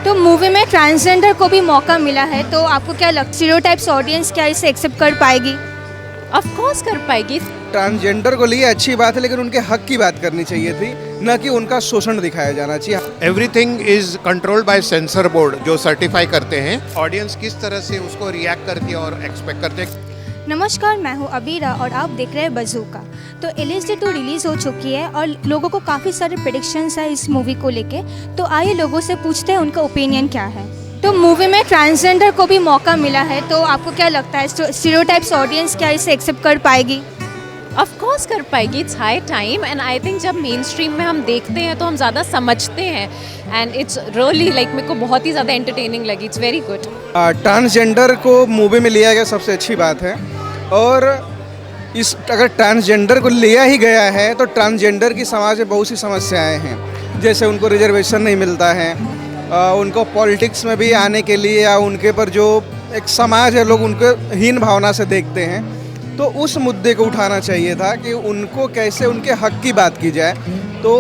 तो मूवी में ट्रांसजेंडर को भी मौका मिला है, तो आपको क्या लगता है स्टीरियोटाइप्स ऑडियंस क्या इसे एक्सेप्ट कर पाएगी? ऑफ कोर्स कर पाएगी। ट्रांसजेंडर को लिए अच्छी बात है, लेकिन उनके हक की बात करनी चाहिए थी, न कि उनका शोषण दिखाया जाना चाहिए। Everything is controlled by sensor board जो सर्टिफाई करते हैं। ऑडियंस किस तरह से उसको रिएक्ट करती है और एक्सपेक्ट करते हैं। नमस्कार, मैं हूँ अबीरा और आप देख रहे हैं बज़ूका। तो LSD 2 रिलीज़ हो चुकी है और लोगों को काफ़ी सारे प्रेडिक्शंस है इस मूवी को लेके। तो आइए लोगों से पूछते हैं उनका ओपिनियन क्या है। तो मूवी में ट्रांसजेंडर को भी मौका मिला है, तो आपको क्या लगता है स्टीरियोटाइप्स ऑडियंस क्या इसे एक्सेप्ट कर पाएगी? ऑफ कोर्स कर पाएगी। It's high time and I think जब मेन स्ट्रीम में हम देखते हैं तो हम ज़्यादा समझते हैं एंड इट्स रियली लाइक मेरे को बहुत ही ज़्यादा एंटरटेनिंग लगी। It's very good. ट्रांसजेंडर को मूवी में लिया गया सबसे अच्छी बात है। और अगर ट्रांसजेंडर को लिया ही गया है तो ट्रांसजेंडर की समाज में बहुत सी समस्याएं हैं, जैसे उनको रिजर्वेशन नहीं मिलता है, उनको पॉलिटिक्स में भी आने के लिए या उनके पर जो एक समाज है लोग उनको हीन भावना से देखते हैं। तो उस मुद्दे को उठाना चाहिए था कि उनको कैसे उनके हक की बात की जाए। तो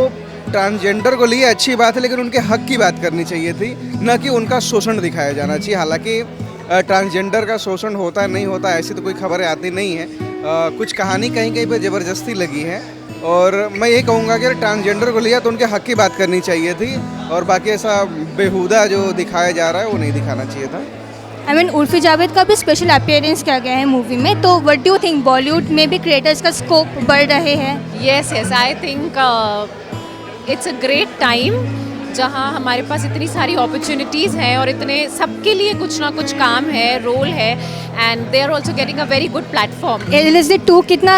ट्रांसजेंडर को लिए अच्छी बात है, लेकिन उनके हक की बात करनी चाहिए थी, न कि उनका शोषण दिखाया जाना चाहिए। हालांकि ट्रांसजेंडर का शोषण होता है नहीं होता ऐसी तो कोई खबरें आती नहीं है। कुछ कहानी कहीं कहीं पर ज़बरदस्ती लगी है। और मैं ये कहूँगा कि ट्रांसजेंडर को लिया तो उनके हक की बात करनी चाहिए थी, और बाकी ऐसा बेहुदा जो दिखाया जा रहा है वो नहीं दिखाना चाहिए था। उर्फी जावेद का भी स्पेशल अपीयरेंस किया गया है मूवी में। तो what do you think, Bollywood में भी क्रिएटर्स का स्कोप बढ़ रहे हैं? Yes I think it's a great time जहाँ हमारे पास इतनी सारी अपॉर्चुनिटीज़ हैं और इतने सबके लिए कुछ ना कुछ काम है, रोल है and they are also getting a very good platform. LSD 2 कितना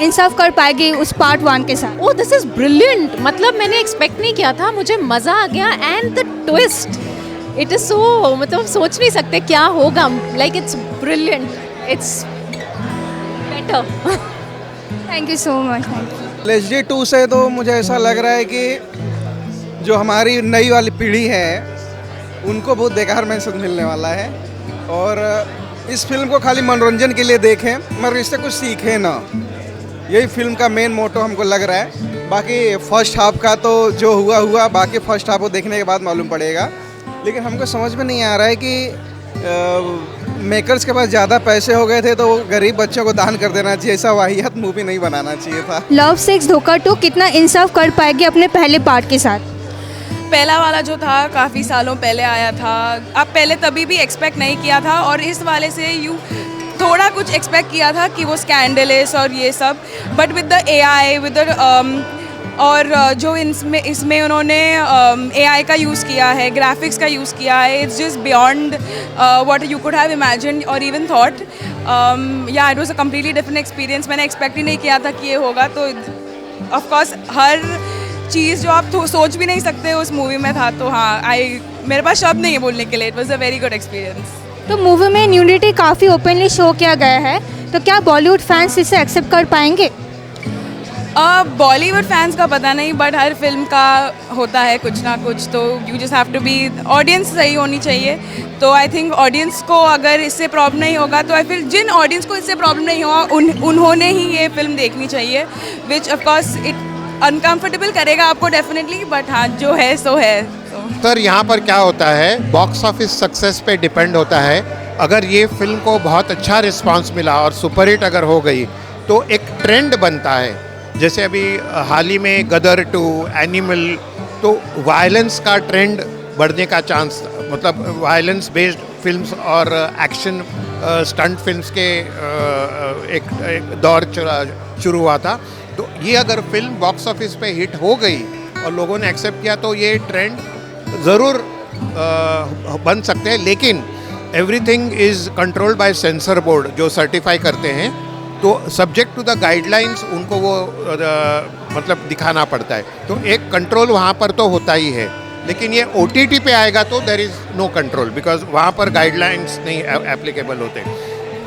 इंसाफ कर पाएगी उस पार्ट 1 के साथ? Oh this is brilliant. मतलब मैंने एक्सपेक्ट नहीं किया था, मुझे मज़ा आ गया and the twist it is so, मतलब सोच नहीं सकते क्या होगा। Like it's brilliant, it's better. Thank you so much. LSD 2 से तो मुझे ऐसा लग रहा है कि जो हमारी नई वाली पीढ़ी है उनको बहुत बेकार मैसेज मिलने वाला है। और इस फिल्म को खाली मनोरंजन के लिए देखें मगर इससे कुछ सीखें ना, यही फिल्म का मेन मोटो हमको लग रहा है। बाकी फर्स्ट हाफ का तो जो हुआ, बाकी फर्स्ट हाफ को देखने के बाद मालूम पड़ेगा। लेकिन हमको समझ में नहीं आ रहा है कि मेकर्स के पास ज़्यादा पैसे हो गए थे तो गरीब बच्चों को दान कर देना चाहिए। ऐसा वाहियात मूवी नहीं बनाना चाहिए था। लव सेक्स धोखा 2 कितना इंसाफ कर पाएगी अपने पहले पार्ट के साथ? पहला वाला जो था काफ़ी सालों पहले आया था, अब पहले तभी भी एक्सपेक्ट नहीं किया था, और इस वाले से थोड़ा कुछ एक्सपेक्ट किया था कि वो स्कैंडलस और ये सब, but with the AI with और जो इसमें उन्होंने AI का यूज़ किया है, ग्राफिक्स का यूज़ किया है, it's just beyond what you could have imagined और इवन थॉट। या it was a completely different experience. मैंने एक्सपेक्ट ही नहीं किया था कि ये होगा। तो ऑफ कोर्स हर चीज़ जो आप सोच भी नहीं सकते उस मूवी में था। तो हाँ, मेरे पास शब्द नहीं है बोलने के लिए। It was a very good experience. तो मूवी में न्यूडिटी काफ़ी ओपनली शो किया गया है, तो क्या बॉलीवुड फैंस इसे एक्सेप्ट कर पाएंगे? बॉलीवुड फैंस का पता नहीं, बट हर फिल्म का होता है कुछ ना कुछ। तो you just have to be, audience सही होनी चाहिए। तो आई थिंक ऑडियंस को अगर इससे प्रॉब्लम नहीं होगा तो आई फील जिन ऑडियंस को इससे प्रॉब्लम नहीं होगा उन्होंने ही ये फिल्म देखनी चाहिए, विच ऑफकोर्स इट अनकम्फर्टेबल करेगा आपको डेफिनेटली, बट हाँ जो है सो है। सर यहाँ पर क्या होता है, बॉक्स ऑफिस सक्सेस पे डिपेंड होता है। अगर ये फिल्म को बहुत अच्छा रिस्पांस मिला और सुपरहिट अगर हो गई तो एक ट्रेंड बनता है। जैसे अभी हाल ही में गदर 2, एनिमल, तो वायलेंस का ट्रेंड बढ़ने का चांस, मतलब वायलेंस बेस्ड फिल्म्स और एक्शन स्टंट फिल्म्स के एक दौर शुरू हुआ था। तो ये अगर फिल्म बॉक्स ऑफिस पे हिट हो गई और लोगों ने एक्सेप्ट किया तो ये ट्रेंड ज़रूर बन सकते हैं। लेकिन everything is controlled by sensor board जो सर्टिफाई करते हैं। तो सब्जेक्ट टू द गाइडलाइंस उनको वो मतलब दिखाना पड़ता है। तो एक कंट्रोल वहाँ पर तो होता ही है, लेकिन ये OTT पे आएगा तो there is no control, because वहाँ पर गाइडलाइंस नहीं एप्लीकेबल होते।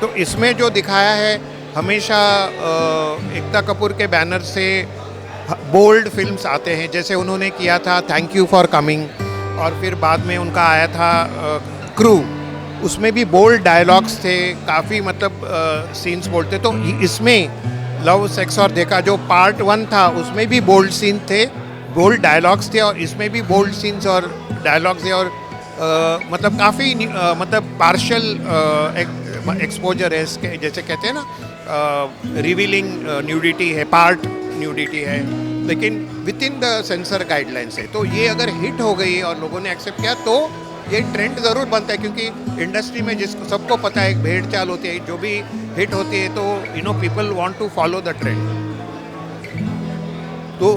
तो इसमें जो दिखाया है, हमेशा एकता कपूर के बैनर से बोल्ड फिल्म्स आते हैं, जैसे उन्होंने किया था थैंक यू फॉर कमिंग, और फिर बाद में उनका आया था क्रू, उसमें भी बोल्ड डायलॉग्स थे, काफ़ी मतलब सीन्स बोलते। तो इसमें लव सेक्स और देखा जो पार्ट 1 था उसमें भी बोल्ड सीन थे, बोल्ड डायलॉग्स थे, और इसमें भी बोल्ड सीन्स और डायलॉग्स थे। और मतलब काफ़ी मतलब पार्शल एक्सपोजर है इसके, जैसे कहते हैं ना रिवीलिंग न्यूडिटी है, पार्ट न्यूडिटी है, लेकिन with in the sensor guidelines है। तो ये अगर हिट हो गई और लोगों ने एक्सेप्ट किया तो ये ट्रेंड ज़रूर बनता है, क्योंकि इंडस्ट्री में जिसको सबको पता है भेड़ चाल होती है, जो भी हिट होती है तो you know people want to follow the trend. तो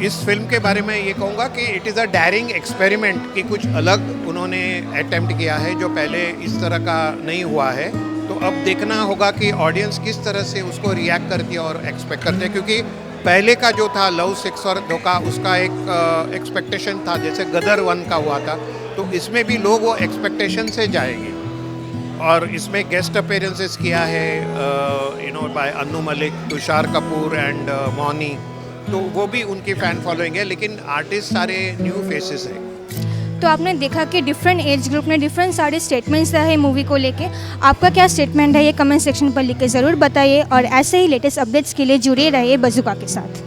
इस फिल्म के बारे में ये कहूँगा कि it is a daring experiment, कि कुछ अलग उन्होंने अटेम्प्ट किया है जो पहले इस तरह का नहीं हुआ है। तो अब देखना होगा कि ऑडियंस किस तरह से उसको रिएक्ट करती है और एक्सपेक्ट करते हैं, क्योंकि पहले का जो था लव सेक्स और धोखा, उसका एक एक्सपेक्टेशन था, जैसे गदर 1 का हुआ था, तो इसमें भी लोग वो एक्सपेक्टेशन से जाएंगे। और इसमें गेस्ट अपीयरेंसेस किया है you know by Annu Malik, Tushar Kapoor and Mouni, तो वो भी उनकी फ़ैन फॉलोइंग है, लेकिन आर्टिस्ट सारे न्यू फेसेस हैं। तो आपने देखा कि डिफरेंट एज ग्रुप ने डिफरेंट सारे स्टेटमेंट्स है मूवी को लेके। आपका क्या स्टेटमेंट है ये कमेंट सेक्शन पर लिख के ज़रूर बताइए, और ऐसे ही लेटेस्ट अपडेट्स के लिए जुड़े रहिए बज़ूका के साथ।